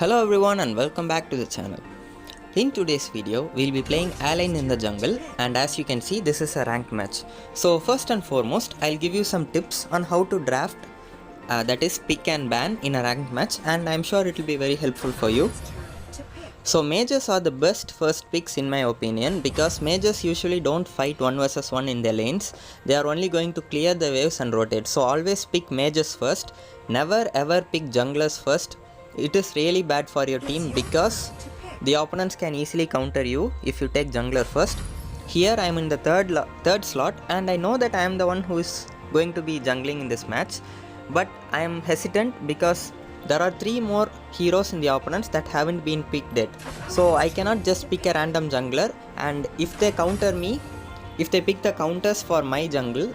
Hello everyone and welcome back to the channel. In today's video, we'll be playing Alain in the jungle, and as you can see, this is a ranked match. So first and foremost, I'll give you some tips on how to draft, that is pick and ban in a ranked match, and I'm sure it will be very helpful for you. So mages are the best first picks in my opinion, because mages usually don't fight 1 versus 1 in their lanes. They are only going to clear the waves and rotate. So always pick mages first. Never ever pick junglers first. It is really bad for your team because the opponents can easily counter you if you take jungler first. Here I am in the third slot, and I know that I am the one who is going to be jungling in this match, but I am hesitant because there are 3 more heroes in the opponents that haven't been picked yet. So I cannot just pick a random jungler, and if they counter me, if they pick the counters for my jungle,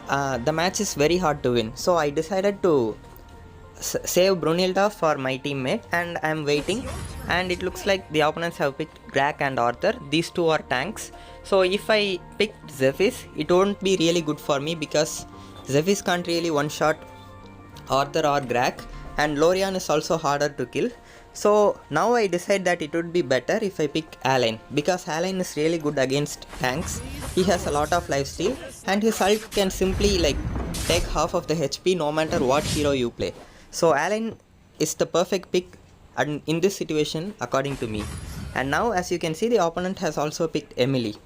the match is very hard to win. So I decided to save Brunilda for my teammate, and I am waiting, and it looks like the opponents have picked Grak and Arthur. These 2 are tanks. So if I picked Zephys, it won't be really good for me because Zephys can't really one-shot Arthur or Grak, and Lorian is also harder to kill. So now I decide that it would be better if I pick Alain, because Alain is really good against tanks. He has a lot of lifesteal, and his ult can simply take half of the HP no matter what hero you play. So Alain is the perfect pick in this situation according to me. And now as you can see, the opponent has also picked Emily.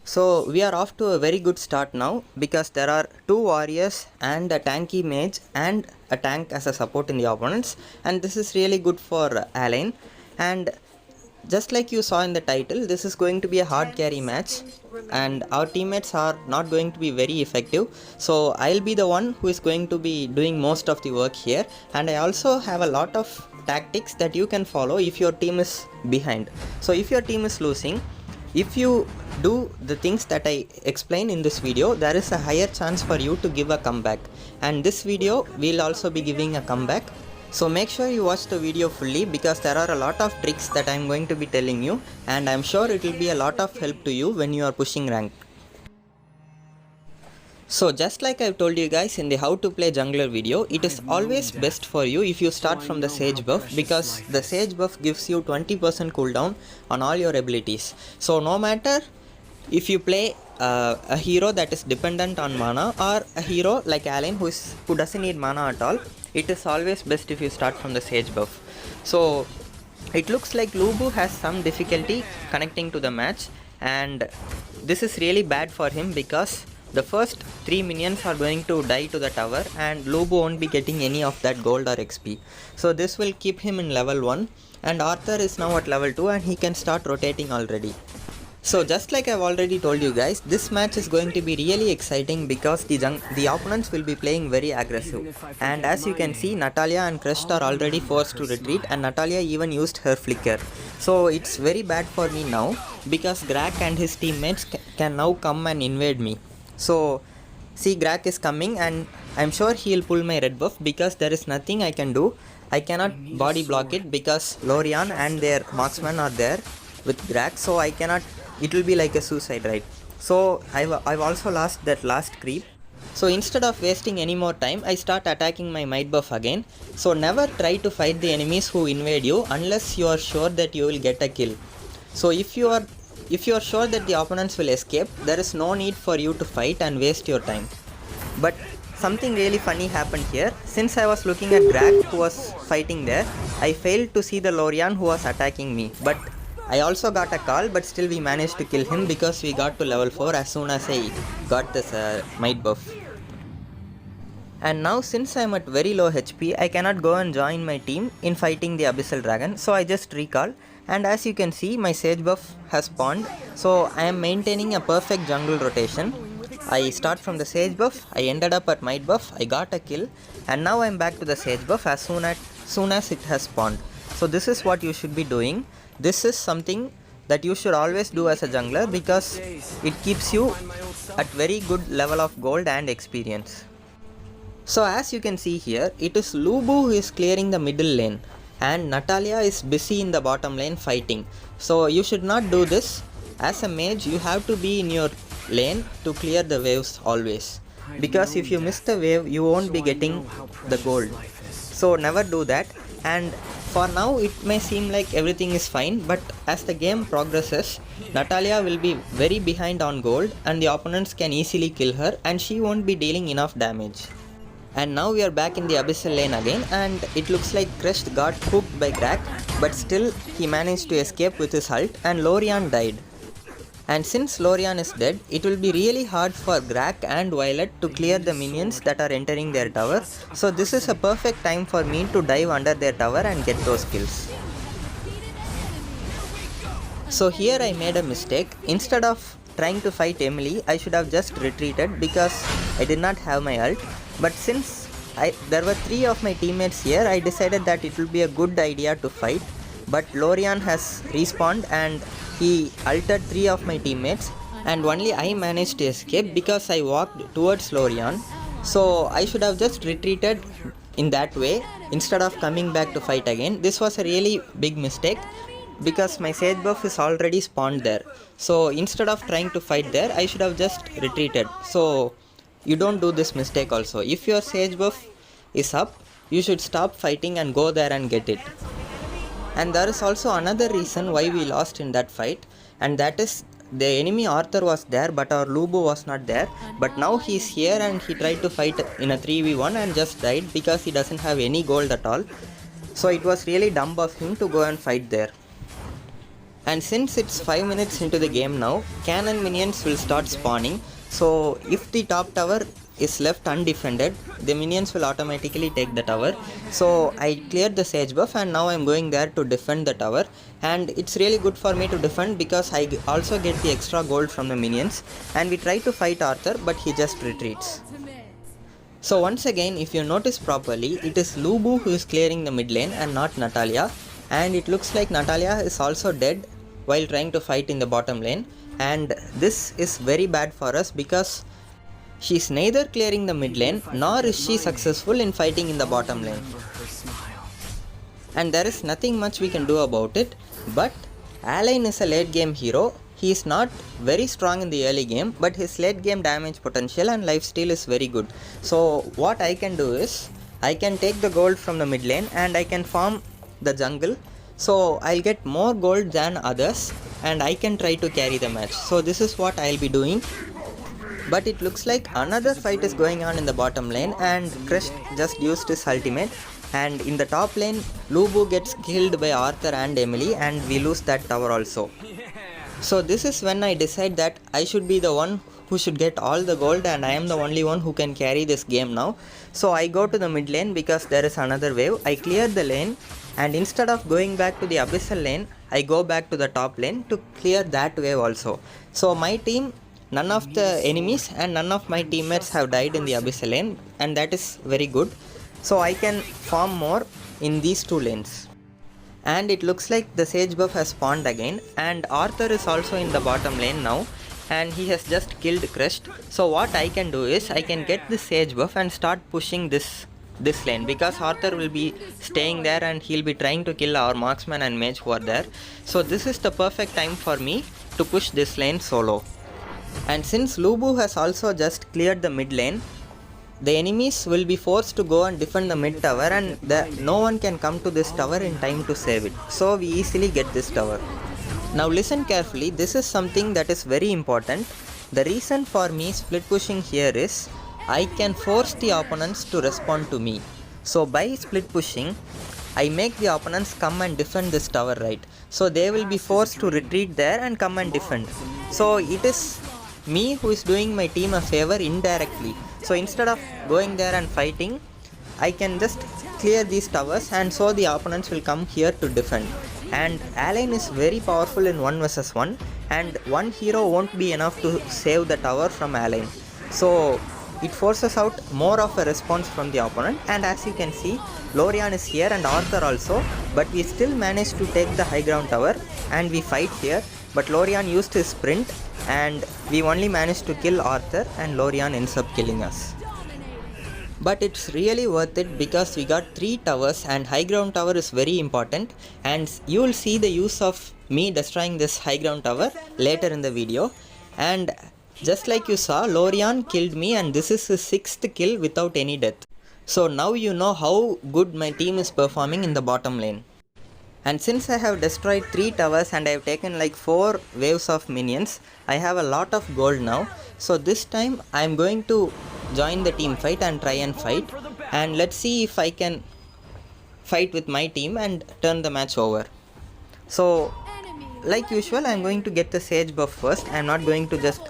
So we are off to a very good start now, because there are 2 warriors and a tanky mage and a tank as a support in the opponents, and this is really good for Alain. And just like you saw in the title, this is going to be a hard carry match, and our teammates are not going to be very effective. So I'll be the one who is going to be doing most of the work here, and I also have a lot of tactics that you can follow if your team is behind. So if your team is losing, if you do the things that I explain in this video, there is a higher chance for you to give a comeback, and this video will also be giving a comeback. So make sure you watch the video fully, because there are a lot of tricks that I am going to be telling you, and I am sure it will be a lot of help to you when you are pushing rank. So just like I've told you guys in the how to play jungler video, it is always best for you if you start from the Sage buff, because the Sage buff gives you 20% cooldown on all your abilities. So no matter if you play a hero that is dependent on mana, or a hero like Alain who doesn't need mana at all, it is always best if you start from the Sage buff. So it looks like Lubu has some difficulty connecting to the match, and this is really bad for him because the first 3 minions are going to die to the tower, and Lubu won't be getting any of that gold or XP. So this will keep him in level 1, and Arthur is now at level 2 and he can start rotating already. So just like I've already told you guys, this match is going to be really exciting because the opponents will be playing very aggressive. And as you can see, Natalia and Crushed are already forced to retreat, and Natalia even used her flicker. So it's very bad for me now, because Grak and his teammates can now come and invade me. So see, Grak is coming, and I'm sure he'll pull my red buff because there is nothing I can do. I cannot body block it because Lorian and their marksman are there with Grak, so I cannot. It will be like a suicide, right? So I've also lost that last creep. So instead of wasting any more time, I start attacking my might buff again. So never try to fight the enemies who invade you unless you are sure that you will get a kill. So if you are sure that the opponents will escape, there is no need for you to fight and waste your time. But something really funny happened here. Since I was looking at Grak who was fighting there, I failed to see the Lorian who was attacking me. But I also got a call, but still we managed to kill him because we got to level 4 as soon as I got this might buff. And now since I am at very low HP, I cannot go and join my team in fighting the Abyssal Dragon, so I just recall. And as you can see, my Sage buff has spawned, so I am maintaining a perfect jungle rotation. I start from the Sage buff, I ended up at might buff, I got a kill, and now I am back to the Sage buff as soon as it has spawned. So this is what you should be doing. This is something that you should always do as a jungler, because it keeps you at very good level of gold and experience. So as you can see here, it is Lubu who is clearing the middle lane, and Natalia is busy in the bottom lane fighting. So you should not do this. As a mage, you have to be in your lane to clear the waves always, because if you miss the wave, you won't be getting the gold. So never do that. And For now it may seem like everything is fine, but as the game progresses, Natalia will be very behind on gold and the opponents can easily kill her and she won't be dealing enough damage. And now we are back in the abyssal lane again, and it looks like Crest got hooked by Grak, but still he managed to escape with his ult and Lorian died. And since Lorian is dead, it will be really hard for Grak and Violet to clear the minions that are entering their tower, so this is a perfect time for me to dive under their tower and get those kills. So here I made a mistake. Instead of trying to fight Emily, I should have just retreated because I did not have my ult. But since there were 3 of my teammates here, I decided that it will be a good idea to fight. But Lorian has respawned and he ulted 3 of my teammates and only I managed to escape because I walked towards Lorian. So I should have just retreated in that way instead of coming back to fight again. This was a really big mistake because my Sage buff is already spawned there. So instead of trying to fight there, I should have just retreated. So you don't do this mistake also. If your Sage buff is up, you should stop fighting and go there and get it. And there is also another reason why we lost in that fight, and that is the enemy Arthur was there but our Lubu was not there, but now he is here and he tried to fight in a 3v1 and just died because he doesn't have any gold at all. So it was really dumb of him to go and fight there. And since it's 5 minutes into the game now, cannon minions will start spawning. So if the top tower is left undefended, the minions will automatically take the tower. So I cleared the Sage buff and now I'm going there to defend the tower, and it's really good for me to defend because I also get the extra gold from the minions. And we try to fight Arthur but he just retreats. So once again, if you notice properly, it is Lubu who is clearing the mid lane and not Natalia, and it looks like Natalia is also dead while trying to fight in the bottom lane, and this is very bad for us because she is neither clearing the mid lane nor is she successful in fighting in the bottom lane. And there is nothing much we can do about it, but Alain is a late game hero. He is not very strong in the early game, but his late game damage potential and lifesteal is very good. So what I can do is, I can take the gold from the mid lane and I can farm the jungle. So I'll get more gold than others and I can try to carry the match. So this is what I'll be doing. But it looks like another fight is going on in the bottom lane and Crest just used his ultimate, and in the top lane Lubu gets killed by Arthur and Emily and we lose that tower also. So this is when I decide that I should be the one who should get all the gold and I am the only one who can carry this game now. So I go to the mid lane because there is another wave. I clear the lane and instead of going back to the abyssal lane, I go back to the top lane to clear that wave also. So my team, none of the enemies and none of my teammates have died in the abyssal lane, and that is very good. So I can farm more in these 2 lanes. And it looks like the Sage buff has spawned again, and Arthur is also in the bottom lane now and he has just killed Crest. So what I can do is I can get the Sage buff and start pushing this lane because Arthur will be staying there and he'll be trying to kill our marksman and mage who are there. So this is the perfect time for me to push this lane solo. And since Lubu has also just cleared the mid lane, the enemies will be forced to go and defend the mid tower, and no one can come to this tower in time to save it. So we easily get this tower. Now listen carefully, this is something that is very important. The reason for me split pushing here is I can force the opponents to respond to me. So by split pushing, I make the opponents come and defend this tower, right? So they will be forced to retreat there and come and defend. So it is me who is doing my team a favor indirectly. So instead of going there and fighting, I can just clear these towers and so the opponents will come here to defend. And Alain is very powerful in 1 vs 1 and one hero won't be enough to save the tower from Alain. So it forces out more of a response from the opponent, and as you can see, Lorian is here and Arthur also, but we still managed to take the high ground tower and we fight here, but Lorian used his sprint and we only managed to kill Arthur and Lorian ends up killing us. But it's really worth it because we got 3 towers and high ground tower is very important, and you will see the use of me destroying this high ground tower later in the video. And just like you saw, Lorian killed me and this is his 6th kill without any death. So now you know how good my team is performing in the bottom lane. And since I have destroyed 3 towers and I have taken like 4 waves of minions, I have a lot of gold now. So this time I am going to join the team fight and try and fight. And let's see if I can fight with my team and turn the match over. So like usual, I am going to get the Sage buff first. I am not going to just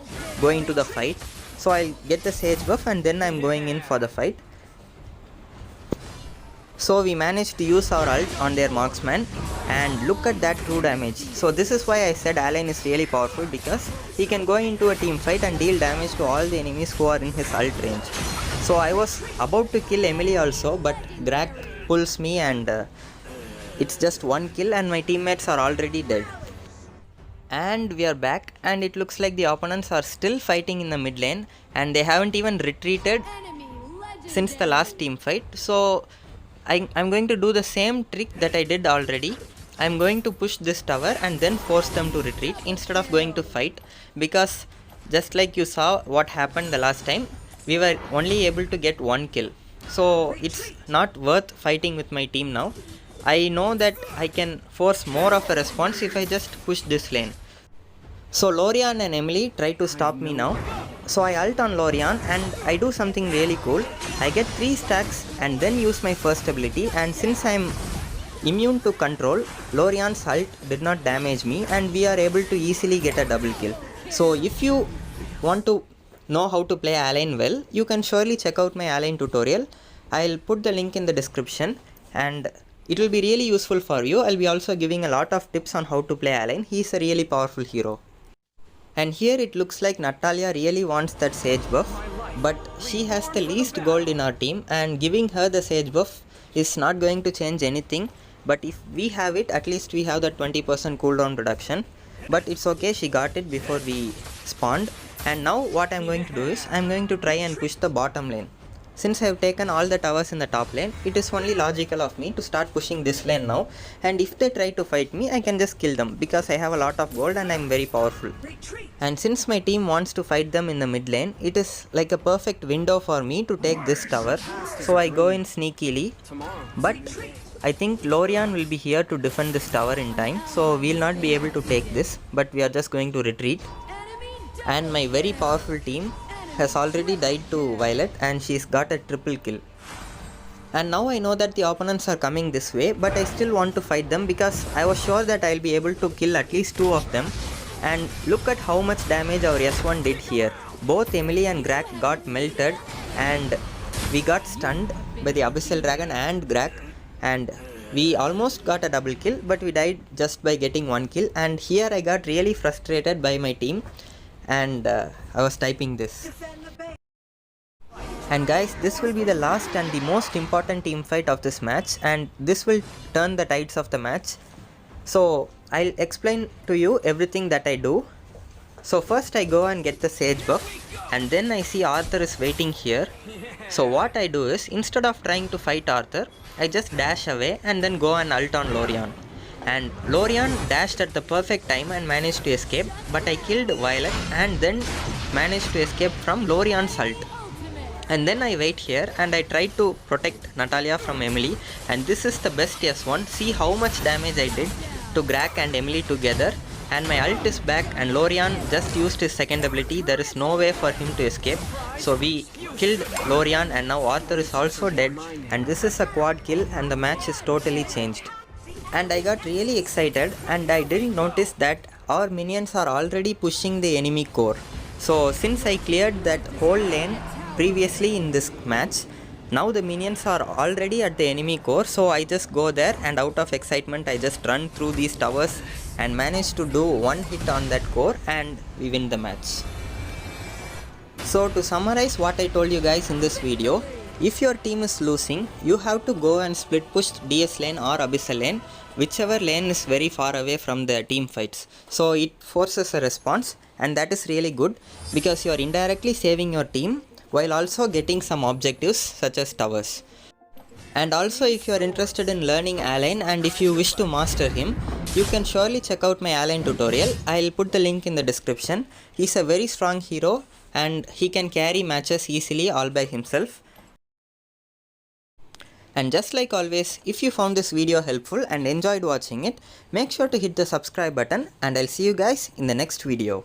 go into the fight. So I'll get the Sage buff and then I am going in for the fight. So we managed to use our ult on their marksman, and look at that true damage. So this is why I said Alain is really powerful, because he can go into a team fight and deal damage to all the enemies who are in his ult range. So I was about to kill Emily also, but Grak pulls me and it's just one kill and my teammates are already dead. And we are back, and it looks like the opponents are still fighting in the mid lane and they haven't even retreated since the last team fight. So I'm going to do the same trick that I did already. I'm going to push this tower and then force them to retreat instead of going to fight, because just like you saw what happened the last time, we were only able to get one kill. So it's not worth fighting with my team now. I know that I can force more of a response if I just push this lane. So Lorian and Emily try to stop me now. So I ult on Lorian and I do something really cool. I get 3 stacks and then use my first ability, and since I am immune to control, Lorian's ult did not damage me and we are able to easily get a double kill. So if you want to know how to play Alain well, you can surely check out my Alain tutorial. I'll put the link in the description and it will be really useful for you. I'll be also giving a lot of tips on how to play Alain. He's a really powerful hero. And here it looks like Natalia really wants that Sage buff, but she has the least gold in our team and giving her the Sage buff is not going to change anything. But if we have it, at least we have that 20% cooldown reduction. But it's okay, she got it before we spawned. And now what I'm going to do is, I'm going to try and push the bottom lane. Since I have taken all the towers in the top lane, it is only logical of me to start pushing this lane now, and if they try to fight me, I can just kill them because I have a lot of gold and I am very powerful. And since my team wants to fight them in the mid lane, it is like a perfect window for me to take this tower. So I go in sneakily, but I think Lorian will be here to defend this tower in time, so we will not be able to take this, but we are just going to retreat. And my very powerful team has already died to Violet and she's got a triple kill. And now I know that the opponents are coming this way, but I still want to fight them because I was sure that I'll be able to kill at least 2 of them. And look at how much damage our S1 did here. Both Emily and Grak got melted and we got stunned by the Abyssal Dragon and Grak, and we almost got a double kill, but we died just by getting 1 kill. And here I got really frustrated by my team and I was typing this. And guys, this will be the last and the most important team fight of this match, and this will turn the tides of the match. So I'll explain to you everything that I do. So first I go and get the Sage buff, and then I see Arthur is waiting here. So what I do is, instead of trying to fight Arthur, I just dash away and then go and ult on Lorian. And Lorian dashed at the perfect time and managed to escape, but I killed Violet and then managed to escape from Lorian's ult. And then I wait here and I try to protect Natalia from Emily, and this is the best S1. See how much damage I did to Grak and Emily together, and my ult is back and Lorian just used his second ability. There is no way for him to escape, so we killed Lorian and now Arthur is also dead, and this is a quad kill and the match is totally changed. And I got really excited and I didn't notice that our minions are already pushing the enemy core. So since I cleared that whole lane previously in this match, now the minions are already at the enemy core, so I just go there and out of excitement I just run through these towers and manage to do one hit on that core and we win the match. So to summarize what I told you guys in this video, if your team is losing, you have to go and split push DS lane or Abyssal lane, whichever lane is very far away from the team fights. So it forces a response, and that is really good because you are indirectly saving your team while also getting some objectives such as towers. And also, if you are interested in learning Alain and if you wish to master him, you can surely check out my Alain tutorial. I'll put the link in the description. He's a very strong hero and he can carry matches easily all by himself. And just like always, if you found this video helpful and enjoyed watching it, make sure to hit the subscribe button, and I'll see you guys in the next video.